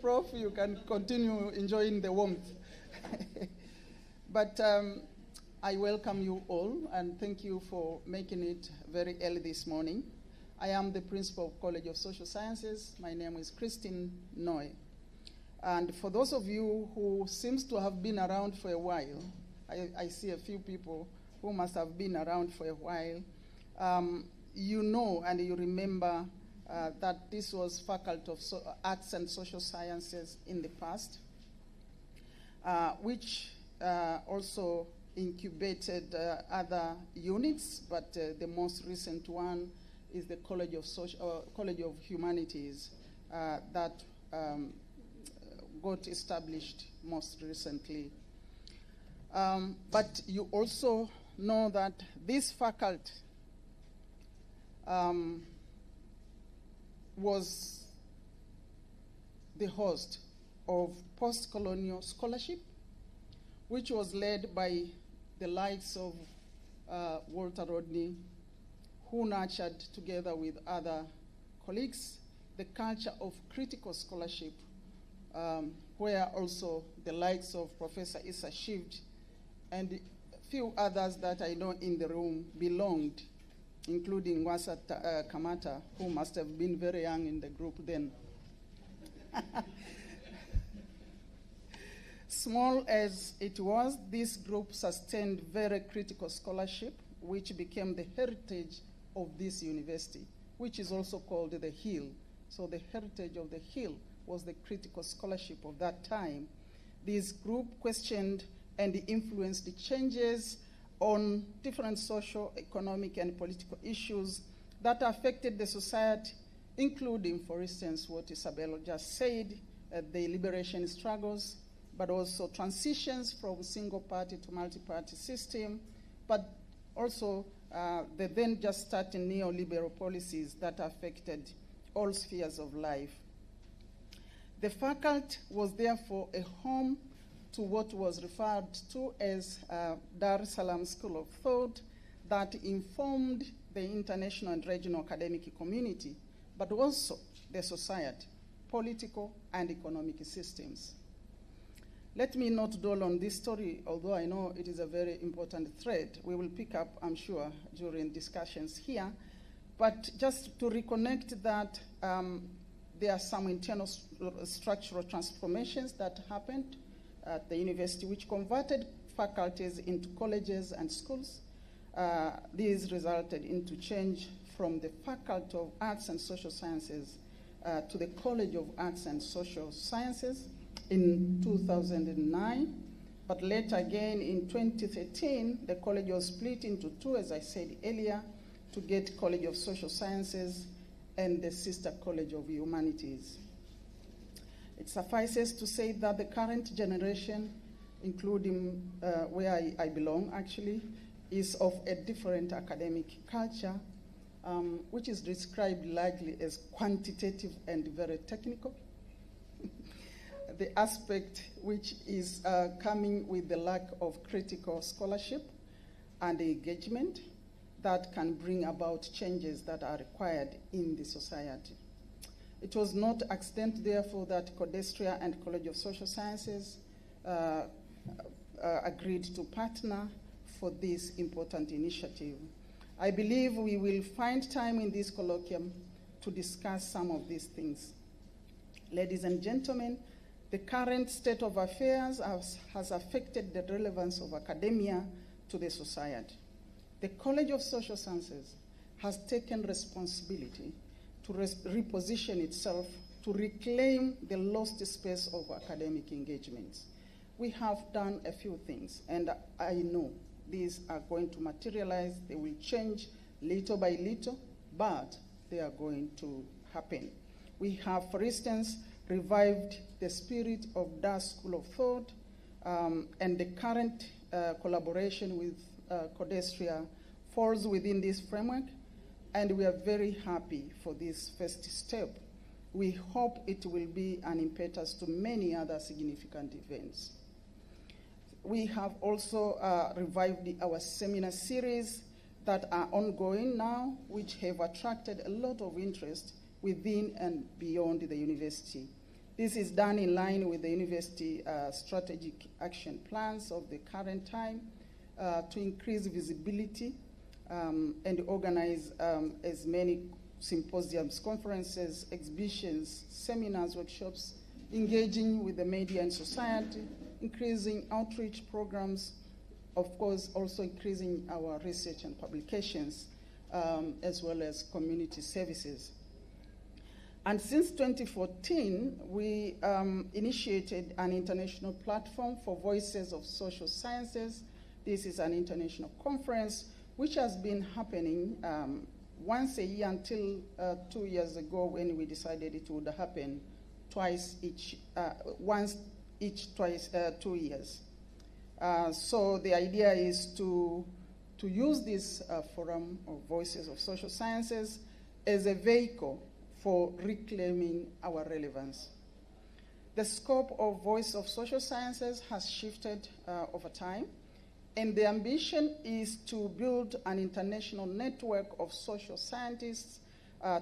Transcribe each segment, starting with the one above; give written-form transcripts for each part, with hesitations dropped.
Prof, you can continue enjoying the warmth. But I welcome you all and thank you for making it very early this morning. I am the principal of College of Social Sciences. My name is Christine Noy. And for those of you who seems to have been around for a while, I see a few people who must have been around for a while, you know and you remember that this was Faculty of Arts and Social Sciences in the past, which also incubated other units, but the most recent one is the College of Humanities that got established most recently. But you also know that this faculty was the host of post-colonial scholarship, which was led by the likes of Walter Rodney, who nurtured, together with other colleagues, the culture of critical scholarship, where also the likes of Professor Issa Shivd and a few others that I know in the room belonged, including Wasa Kamata, who must have been very young in the group then. Small as it was, this group sustained very critical scholarship, which became the heritage of this university, which is also called the Hill. So the heritage of the Hill was the critical scholarship of that time. This group questioned and influenced the changes on different social, economic, and political issues that affected the society, including, for instance, what Isabella just said, the liberation struggles, but also transitions from single-party to multi-party system, but also the then just starting neoliberal policies that affected all spheres of life. The faculty was therefore a home to what was referred to as Dar es Salaam School of Thought that informed the international and regional academic community, but also the society, political and economic systems. Let me not dwell on this story, although I know it is a very important thread. We will pick up, I'm sure, during discussions here. But just to reconnect that there are some internal structural transformations that happened at the university, which converted faculties into colleges and schools. These resulted into change from the Faculty of Arts and Social Sciences to the College of Arts and Social Sciences in 2009. But later again, in 2013, the college was split into two, as I said earlier, to get College of Social Sciences and the sister College of Humanities. It suffices to say that the current generation, including where I belong actually, is of a different academic culture, which is described largely as quantitative and very technical. The aspect which is coming with the lack of critical scholarship and engagement that can bring about changes that are required in the society. It was not accident, therefore, that Codestria and College of Social Sciences agreed to partner for this important initiative. I believe we will find time in this colloquium to discuss some of these things. Ladies and gentlemen, the current state of affairs has affected the relevance of academia to the society. The College of Social Sciences has taken responsibility to reposition itself to reclaim the lost space of academic engagements. We have done a few things, and I know these are going to materialize. They will change little by little, but they are going to happen. We have, for instance, revived the spirit of Dar School of Thought, and the current collaboration with Codestria falls within this framework, and we are very happy for this first step. We hope it will be an impetus to many other significant events. We have also revived our seminar series that are ongoing now, which have attracted a lot of interest within and beyond the university. This is done in line with the university strategic action plans of the current time to increase visibility and organize as many symposiums, conferences, exhibitions, seminars, workshops, engaging with the media and society, increasing outreach programs, of course, also increasing our research and publications, as well as community services. And since 2014, we initiated an international platform for voices of social sciences. This is an international conference which has been happening once a year until 2 years ago, when we decided it would happen once each 2 years. So the idea is to use this forum of voices of social sciences as a vehicle for reclaiming our relevance. The scope of Voice of Social Sciences has shifted over time, and the ambition is to build an international network of social scientists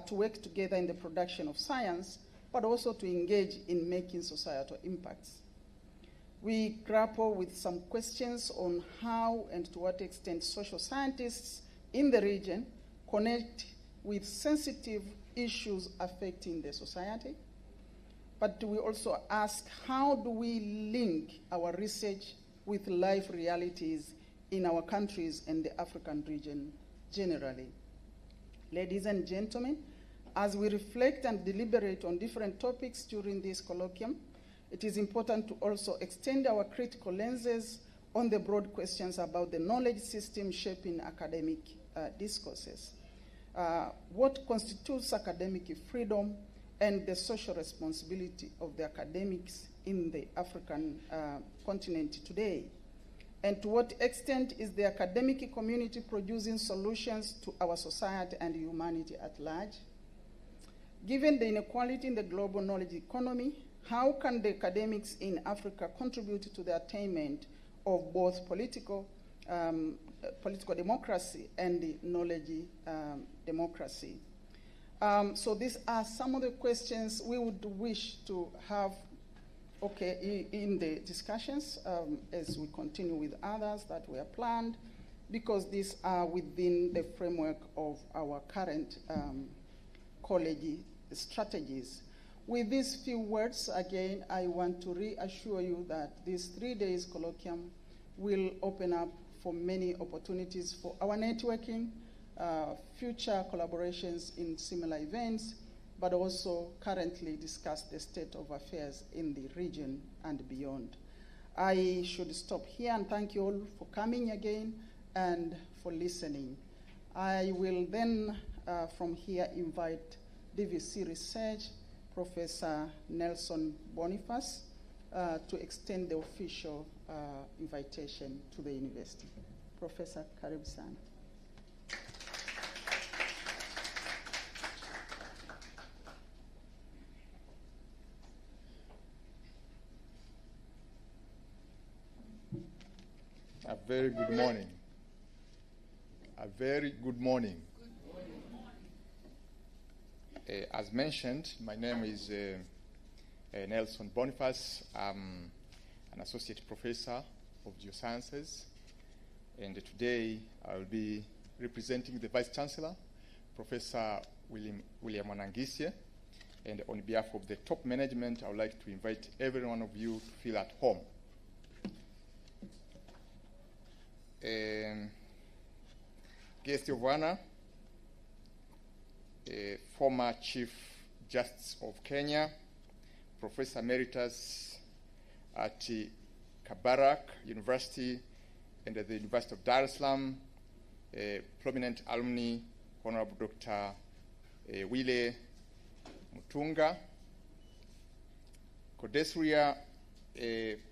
to work together in the production of science, but also to engage in making societal impacts. We grapple with some questions on how and to what extent social scientists in the region connect with sensitive issues affecting the society. But we also ask, how do we link our research with life realities in our countries and the African region generally? Ladies and gentlemen, as we reflect and deliberate on different topics during this colloquium, it is important to also extend our critical lenses on the broad questions about the knowledge system shaping academic discourses. What constitutes academic freedom and the social responsibility of the academics in the African continent today? And to what extent is the academic community producing solutions to our society and humanity at large? Given the inequality in the global knowledge economy, how can the academics in Africa contribute to the attainment of both political democracy and the knowledge democracy? So these are some of the questions we would wish to have in the discussions as we continue with others that were planned, because these are within the framework of our current college strategies. With these few words, again, I want to reassure you that this 3 days colloquium will open up for many opportunities for our networking, future collaborations in similar events, but also currently discuss the state of affairs in the region and beyond. I should stop here and thank you all for coming again and for listening. I will then, from here, invite DVC Research, Professor Nelson Boniface, to extend the official invitation to the university. Professor, karibu sana. A very good morning. A very good morning. As mentioned, my name is Nelson Boniface. I'm an associate professor of geosciences, and today I will be representing the Vice Chancellor, Professor William Wanangisye, and on behalf of the top management, I would like to invite every one of you to feel at home. Guest of honor, former Chief Justice of Kenya, Professor Emeritus at Kabarak University and at the University of Dar es Salaam, prominent alumni, Honorable Dr. Wile Mutunga, Codesria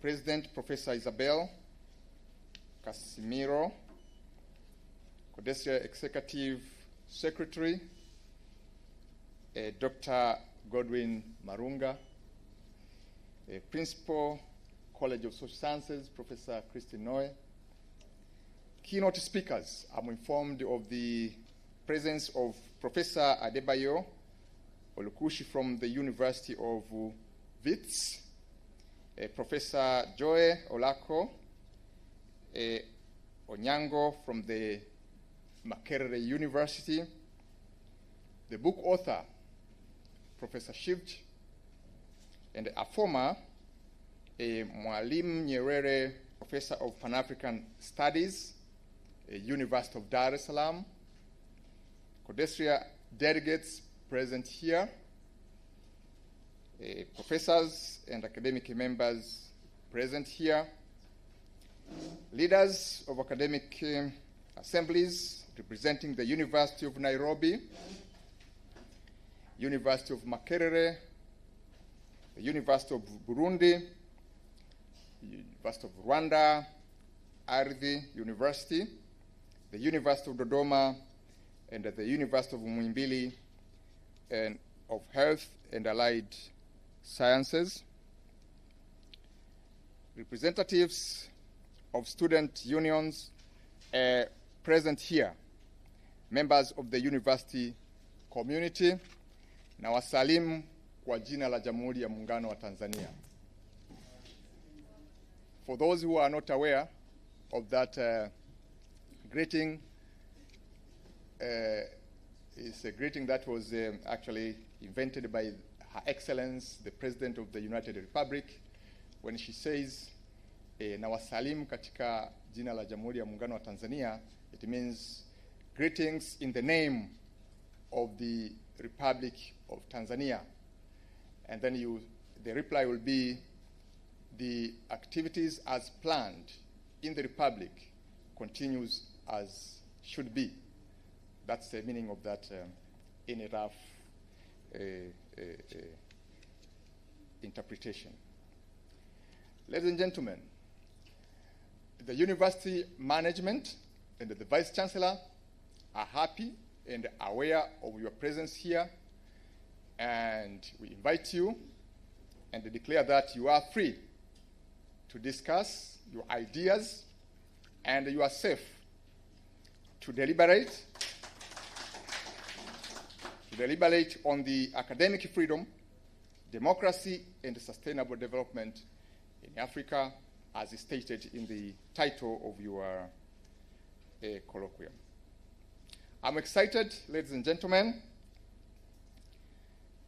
President Professor Isabel Casimiro, Codesria Executive Secretary, Dr. Godwin Marunga, Principal, College of Social Sciences, Professor Christine Noe. Keynote speakers, I'm informed of the presence of Professor Adebayo Olukushi from the University of Wits, Professor Joy Olako Onyango from the Makerere University, the book author, Professor Shivj, and a former Mwalimu Nyerere Professor of Pan-African Studies, University of Dar es Salaam, Codestria delegates present here, professors and academic members present here, leaders of academic assemblies representing the University of Nairobi, University of Makerere, the University of Burundi, University of Rwanda, Ardhi University, the University of Dodoma, and the University of Muhimbili, and of Health and Allied Sciences, representatives of student unions present here, members of the university community, na wasalimu kwa jina la Jamhuri ya Muungano wa Tanzania. For those who are not aware of that greeting, it's a greeting that was actually invented by Her Excellence, the President of the United Republic, when she says, na wasalimu katika jina la Jamhuri ya Muungano wa Tanzania, it means greetings in the name of the Republic of Tanzania. And then the reply will be, the activities as planned in the Republic continues as should be. That's the meaning of that in a rough interpretation. Ladies and gentlemen, the university management and the Vice Chancellor are happy and aware of your presence here, and we invite you and declare that you are free to discuss your ideas and you are safe to deliberate on the academic freedom, democracy, and sustainable development in Africa, as stated in the title of your colloquium. I'm excited, ladies and gentlemen,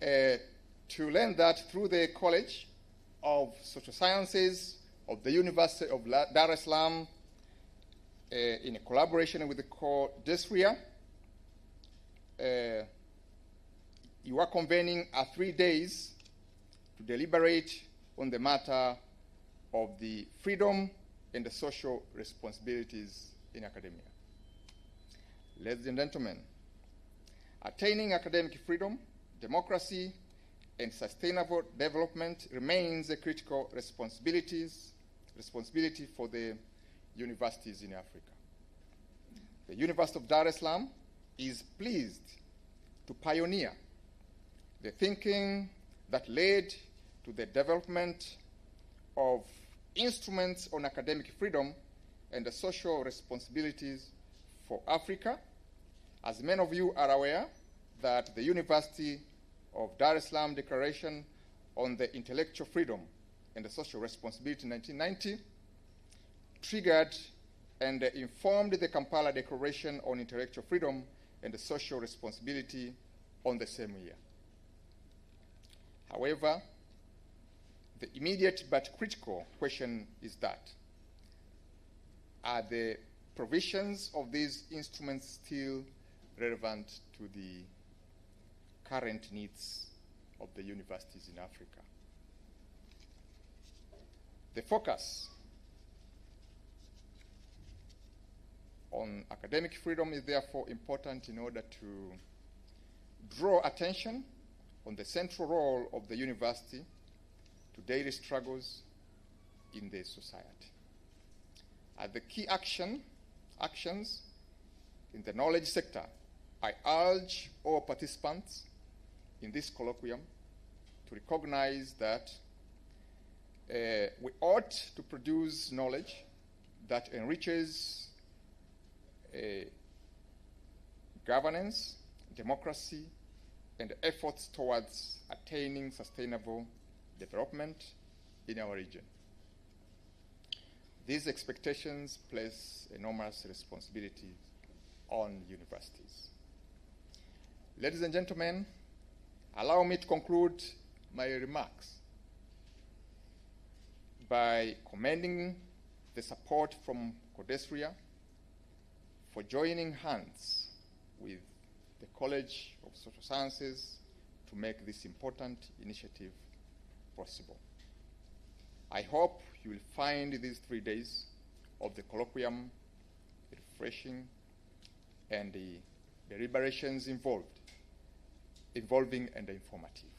to learn that through the College of Social Sciences of the University of Dar es Salaam, in a collaboration with the Codestria, you are convening 3 days to deliberate on the matter of the freedom and the social responsibilities in academia. Ladies and gentlemen, attaining academic freedom, democracy, and sustainable development remains a critical responsibility for the universities in Africa. The University of Dar es Salaam is pleased to pioneer the thinking that led to the development of instruments on academic freedom and the social responsibilities for Africa. As many of you are aware that the University of Dar es Salaam Declaration on the Intellectual Freedom and the Social Responsibility in 1990 triggered and informed the Kampala Declaration on Intellectual Freedom and the Social Responsibility on the same year. However, the immediate but critical question is that, are the provisions of these instruments still relevant to the current needs of the universities in Africa? The focus on academic freedom is therefore important in order to draw attention on the central role of the university to daily struggles in the society. As the key actions in the knowledge sector, I urge all participants in this colloquium to recognize that we ought to produce knowledge that enriches governance, democracy, and efforts towards attaining sustainable development in our region. These expectations place enormous responsibility on universities. Ladies and gentlemen, allow me to conclude my remarks by commending the support from Codesria for joining hands with the College of Social Sciences to make this important initiative possible. I hope you will find these 3 days of the colloquium refreshing and the deliberations involving and informative.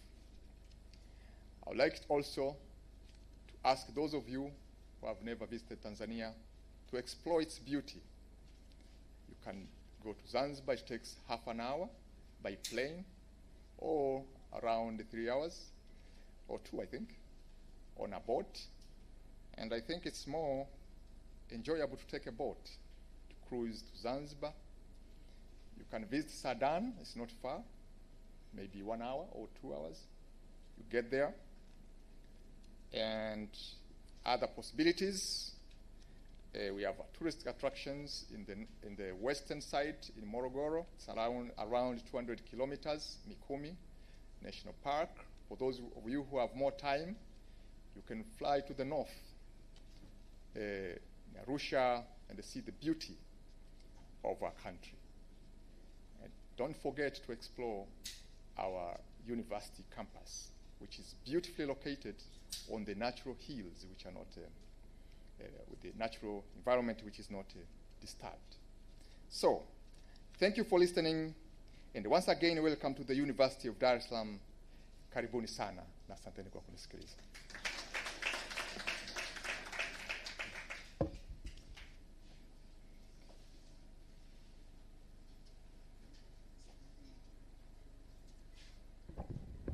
I would like also to ask those of you who have never visited Tanzania to explore its beauty. You can go to Zanzibar. It takes half an hour by plane, or around 3 hours, or 2, I think, on a boat. And I think it's more enjoyable to take a boat to cruise to Zanzibar. You can visit Sudan. It's not far, maybe 1 hour or 2 hours. You get there. And other possibilities, we have tourist attractions in the western side in Morogoro. It's around 200 kilometers, Mikumi National Park. For those of you who have more time, you can fly to the north, Arusha, and see the beauty of our country. And don't forget to explore our university campus, which is beautifully located on the natural hills, which are not, with the natural environment which is not disturbed. So, thank you for listening, and once again, welcome to the University of Dar es Salaam. Karibuni sana, na asanteni kwa kunisikiliza.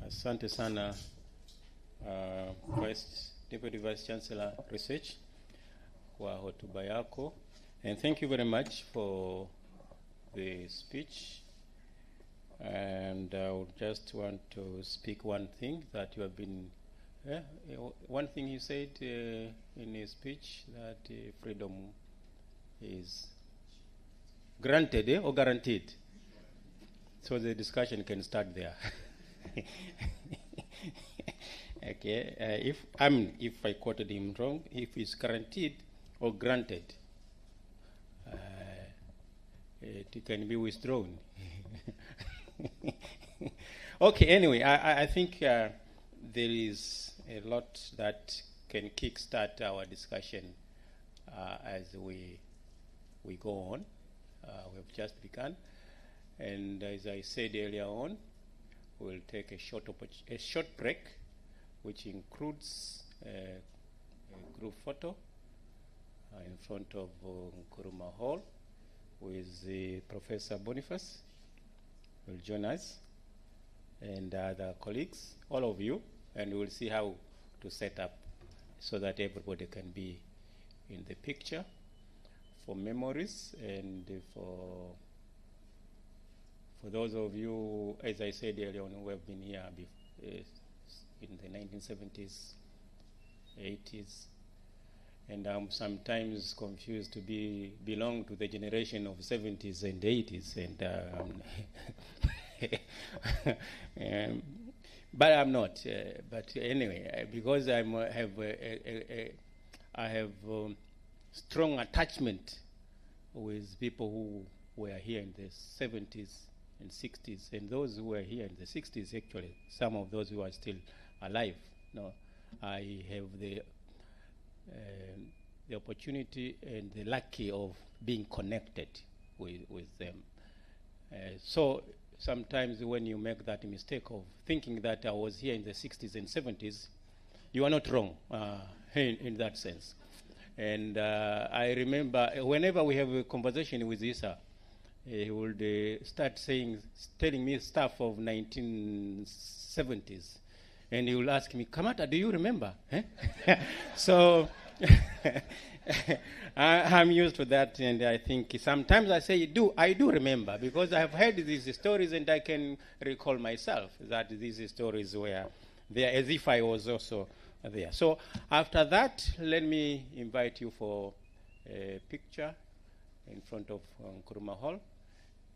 Asante sana, Deputy Vice Chancellor Research, kwa hotuba yako. And thank you very much for the speech. And I would just want to speak one thing that you have been, one thing you said in his speech, that freedom is granted or guaranteed. So the discussion can start there. Okay, if I quoted him wrong, if it's guaranteed or granted, it can be withdrawn. Okay, anyway, I think there is a lot that can kickstart our discussion as we go on. We have just begun, and as I said earlier on, we'll take a short break, which includes a group photo in front of Nkrumah Hall with Professor Boniface will join us, and other colleagues, all of you, and we'll see how to set up so that everybody can be in the picture for memories, and for those of you, as I said earlier on, who have been here in the 1970s, 80s, and I'm sometimes confused to belong to the generation of 70s and 80s, and but I'm not. But anyway, because I have strong attachment with people who were here in the 70s and 60s, and those who were here in the 60s, actually, some of those who are still alive. No, I have the opportunity and the lucky of being connected with them. So sometimes when you make that mistake of thinking that I was here in the 60s and 70s, you are not wrong in that sense. And I remember whenever we have a conversation with Isa, he would start telling me stuff of 1970s. And he will ask me, Kamata, do you remember? So I'm used to that, and I think sometimes I say, I do remember, because I have heard these stories, and I can recall myself that these stories were there, as if I was also there. So after that, let me invite you for a picture in front of Nkrumah Hall,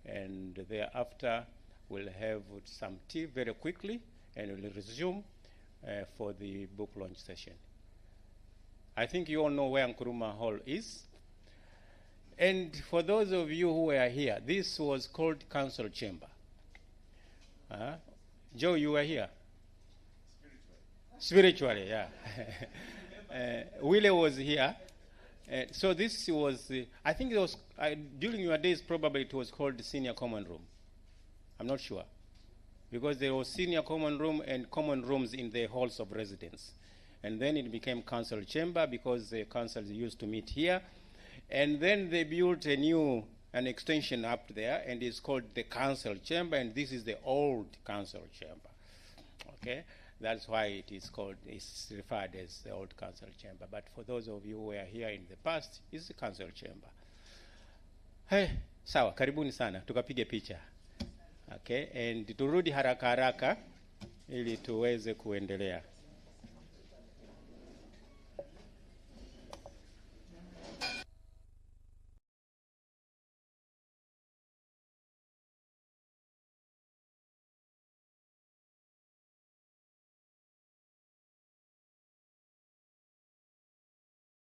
and thereafter we'll have some tea very quickly, and we'll resume for the book launch session. I think you all know where Nkrumah Hall is. And for those of you who were here, this was called Council Chamber. Joe, you were here? Spiritually, yeah. Willie was here. So this was, I think it was, during your days probably it was called the Senior Common Room. I'm not sure. Because there was Senior Common Room and common rooms in the halls of residence. And then it became Council Chamber because the councils used to meet here. And then they built an extension up there, and it's called the Council Chamber, and this is the old Council Chamber. Okay? That's why it is called, it's referred as the old Council Chamber. But for those of you who were here in the past, it's the Council Chamber. Hey, sawa, karibuni sana, tukapige picha. Okay, and turudi haraka haraka ili tuweze kuendelea.